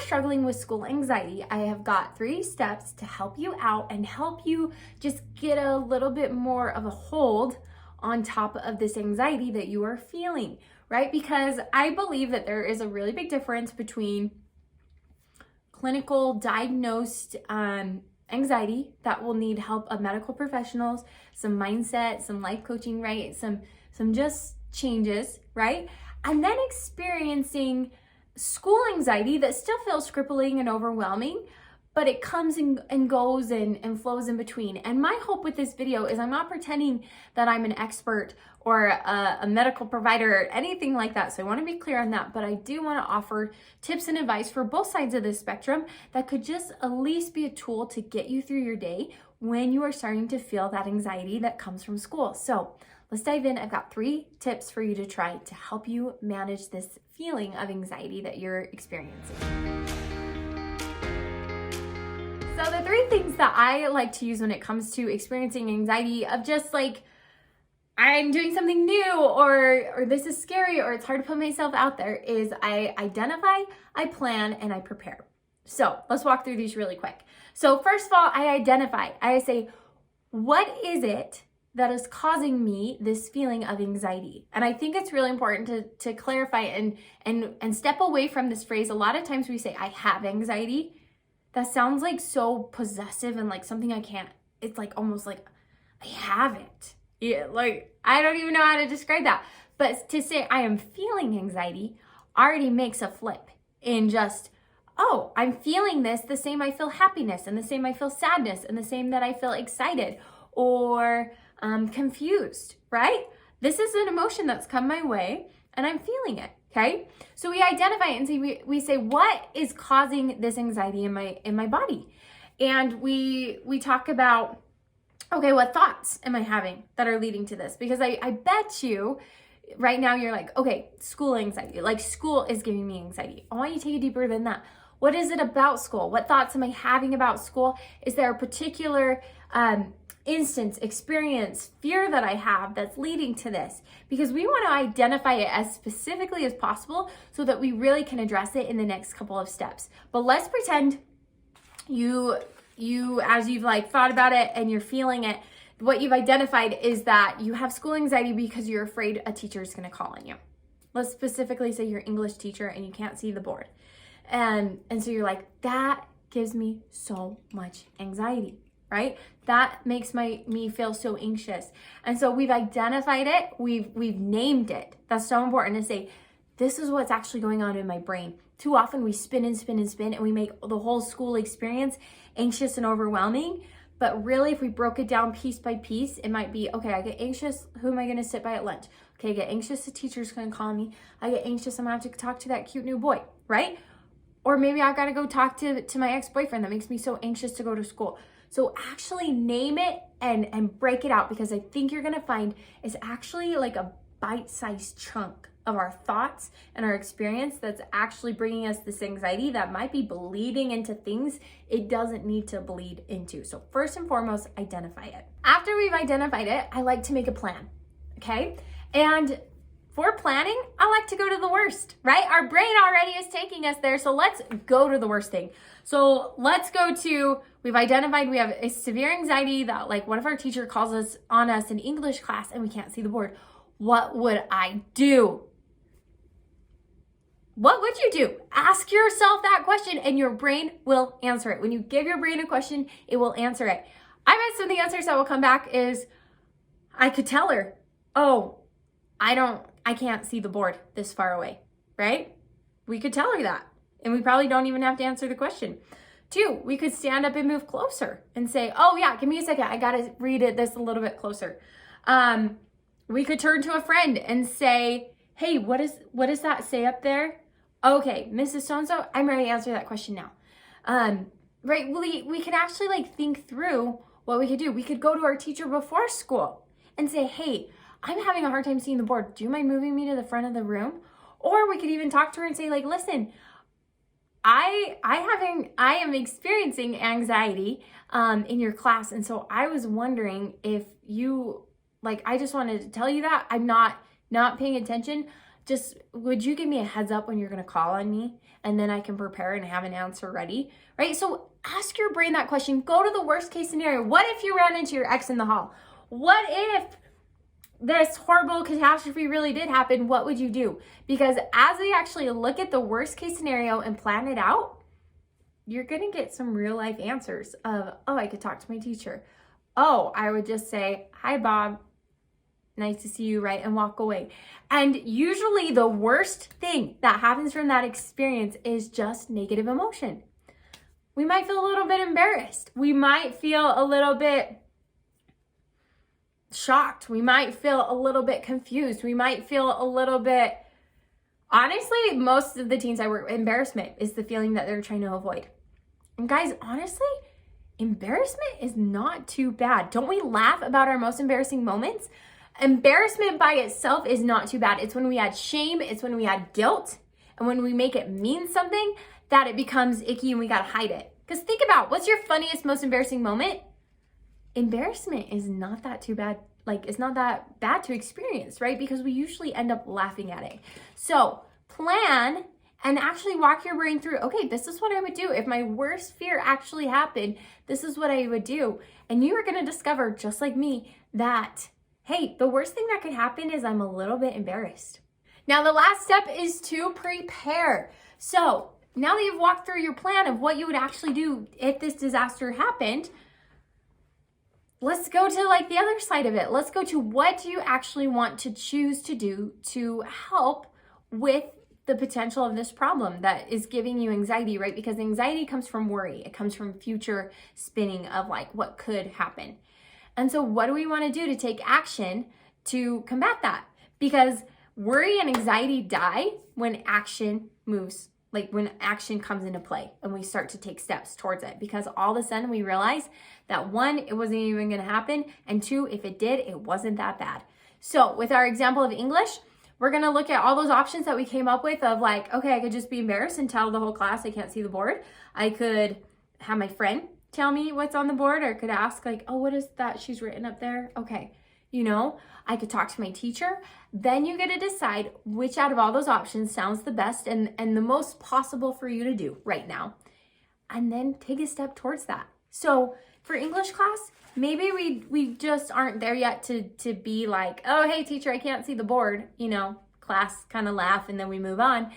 struggling with school anxiety, I have got 3 steps to help you out and help you just get a little bit more of a hold on top of this anxiety that you are feeling, right? Because I believe that there is a really big difference between clinical diagnosed anxiety that will need help of medical professionals, some mindset, some life coaching, right? Some just changes, right? And then experiencing school anxiety that still feels crippling and overwhelming, but it comes and goes and flows in between. And my hope with this video is I'm not pretending that I'm an expert or a medical provider or anything like that. So I want to be clear on that, but I do want to offer tips and advice for both sides of the spectrum that could just at least be a tool to get you through your day when you are starting to feel that anxiety that comes from school. So let's dive in. I've got 3 tips for you to try to help you manage this feeling of anxiety that you're experiencing. So the 3 things that I like to use when it comes to experiencing anxiety of just like, I'm doing something new or this is scary or it's hard to put myself out there is I identify, I plan, and I prepare. So let's walk through these really quick. So first of all, I identify. I say, what is it that is causing me this feeling of anxiety? And I think it's really important to clarify and step away from this phrase. A lot of times we say, I have anxiety. That sounds like so possessive and like something I can't, it's like almost like I have it. Yeah, like I don't even know how to describe that. But to say I am feeling anxiety already makes a flip in just, oh, I'm feeling this the same I feel happiness and the same I feel sadness and the same that I feel excited or confused, right? This is an emotion that's come my way and I'm feeling it, okay? So we identify it and say, we say, what is causing this anxiety in my body? And we talk about, okay, what thoughts am I having that are leading to this? Because I bet you right now you're like, okay, school anxiety, like school is giving me anxiety. I want you to take it deeper than that. What is it about school? What thoughts am I having about school? Is there a particular instance, experience, fear that I have that's leading to this? Because we want to identify it as specifically as possible so that we really can address it in the next couple of steps. But let's pretend you as you've like thought about it and you're feeling it, what you've identified is that you have school anxiety because you're afraid a teacher is going to call on you. Let's specifically say you're English teacher and you can't see the board. And so you're like, that gives me so much anxiety, right? That makes me feel so anxious. And so we've identified it, we've named it. That's so important to say, this is what's actually going on in my brain. Too often we spin and spin and spin and we make the whole school experience anxious and overwhelming. But really, if we broke it down piece by piece, it might be, okay, I get anxious, who am I going to sit by at lunch? Okay, I get anxious, the teacher's going to call me. I get anxious, I'm going to have to talk to that cute new boy, right? Or maybe I got to go talk to my ex-boyfriend that makes me so anxious to go to school. So actually name it and break it out, because I think you're going to find it's actually like a bite-sized chunk of our thoughts and our experience that's actually bringing us this anxiety that might be bleeding into things it doesn't need to bleed into. So first and foremost, identify it. After we've identified it, I like to make a plan, okay? And for planning, I like to go to the worst, right? Our brain already is taking us there, so let's go to the worst thing. So let's go to, we've identified we have a severe anxiety that like one of our teacher calls us on us in English class and we can't see the board. What would I do? What would you do? Ask yourself that question and your brain will answer it. When you give your brain a question, it will answer it. I bet some of the answers that will come back is, I could tell her, oh, I can't see the board this far away, right? We could tell her that. And we probably don't even have to answer the question. 2, we could stand up and move closer and say, oh yeah, give me a second. I got to read this a little bit closer. We could turn to a friend and say, hey, what does that say up there? Okay, Mrs. So-and-so, I'm ready to answer that question now. Right, we can actually like think through what we could do. We could go to our teacher before school and say, hey, I'm having a hard time seeing the board. Do you mind moving me to the front of the room? Or we could even talk to her and say like, listen, I am experiencing anxiety in your class. And so I was wondering if you, like, I just wanted to tell you that I'm not paying attention. just, would you give me a heads up when you're gonna call on me? And then I can prepare and have an answer ready, right? So ask your brain that question. Go to the worst case scenario. What if you ran into your ex in the hall? What if this horrible catastrophe really did happen? What would you do? Because as we actually look at the worst case scenario and plan it out, you're gonna get some real life answers of, oh, I could talk to my teacher. Oh, I would just say, hi, Bob. Nice to see you, right? And walk away. And usually the worst thing that happens from that experience is just negative emotion. We might feel a little bit embarrassed. We might feel a little bit shocked. We might feel a little bit confused. We might feel a little bit, honestly, most of the teens I work with, embarrassment is the feeling that they're trying to avoid. And guys, honestly, embarrassment is not too bad. Don't we laugh about our most embarrassing moments? Embarrassment by itself is not too bad. It's when we add shame, it's when we add guilt, and when we make it mean something that it becomes icky and we gotta hide it. Because think about, what's your funniest, most embarrassing moment? Embarrassment is not that too bad. Like, it's not that bad to experience, right? Because we usually end up laughing at it. So plan and actually walk your brain through, okay, this is what I would do. If my worst fear actually happened, this is what I would do. And you are gonna discover, just like me, that hey, the worst thing that could happen is I'm a little bit embarrassed. Now, the last step is to prepare. So now that you've walked through your plan of what you would actually do if this disaster happened, let's go to like the other side of it. Let's go to, what do you actually want to choose to do to help with the potential of this problem that is giving you anxiety, right? Because anxiety comes from worry. It comes from future spinning of like what could happen. And so what do we want to do to take action to combat that? Because worry and anxiety die when action moves, like when action comes into play and we start to take steps towards it. Because all of a sudden we realize that one, it wasn't even going to happen. And two, if it did, it wasn't that bad. So with our example of English, we're going to look at all those options that we came up with of like, okay, I could just be embarrassed and tell the whole class I can't see the board. I could have my friend tell me what's on the board, or could ask like, oh, what is that she's written up there? Okay, I could talk to my teacher. Then you get to decide which out of all those options sounds the best and the most possible for you to do right now. And then take a step towards that. So for English class, maybe we just aren't there yet to be like, oh, hey teacher, I can't see the board, class kind of laugh and then we move on.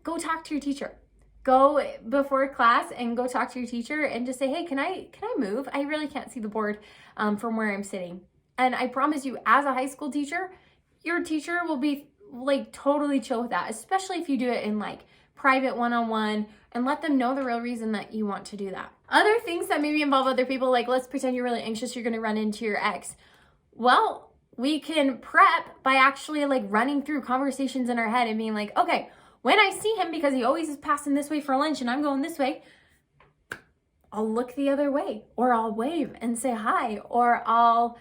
Go talk to your teacher. Go before class and go talk to your teacher and just say, hey, can I move? I really can't see the board from where I'm sitting. And I promise you, as a high school teacher, your teacher will be like totally chill with that, especially if you do it in like private one-on-one and let them know the real reason that you want to do that. Other things that maybe involve other people, like let's pretend you're really anxious, you're gonna run into your ex. Well, we can prep by actually like running through conversations in our head and being like, okay, when I see him, because he always is passing this way for lunch and I'm going this way, I'll look the other way, or I'll wave and say hi, or I'll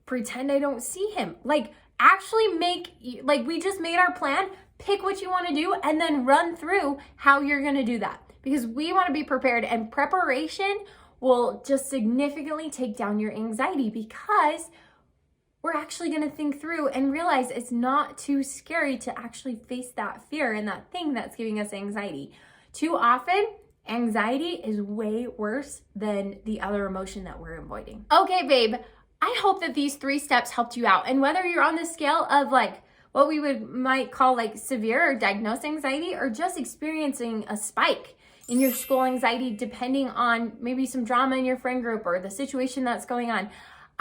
pretend I don't see him. Like actually we just made our plan, pick what you want to do and then run through how you're going to do that, because we want to be prepared, and preparation will just significantly take down your anxiety because we're actually going to think through and realize it's not too scary to actually face that fear and that thing that's giving us anxiety. Too often, anxiety is way worse than the other emotion that we're avoiding. Okay, babe, I hope that these 3 steps helped you out. And whether you're on the scale of like what we might call like severe or diagnosed anxiety, or just experiencing a spike in your school anxiety, depending on maybe some drama in your friend group or the situation that's going on,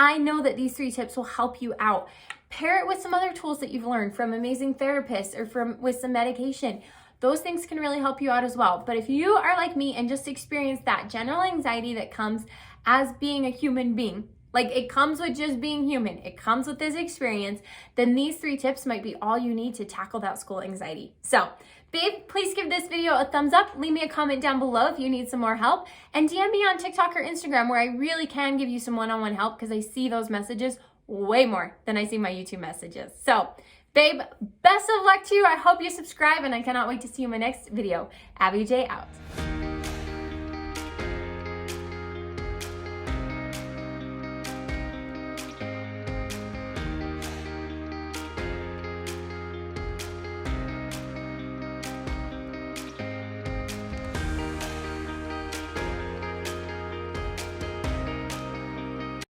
I know that these 3 tips will help you out. Pair it with some other tools that you've learned from amazing therapists or with some medication. Those things can really help you out as well. But if you are like me and just experience that general anxiety that comes as being a human being, like it comes with just being human, it comes with this experience, then these 3 tips might be all you need to tackle that school anxiety. So, babe, please give this video a thumbs up. Leave me a comment down below if you need some more help. And DM me on TikTok or Instagram, where I really can give you some one-on-one help, because I see those messages way more than I see my YouTube messages. So, babe, best of luck to you. I hope you subscribe, and I cannot wait to see you in my next video. Abbi J out.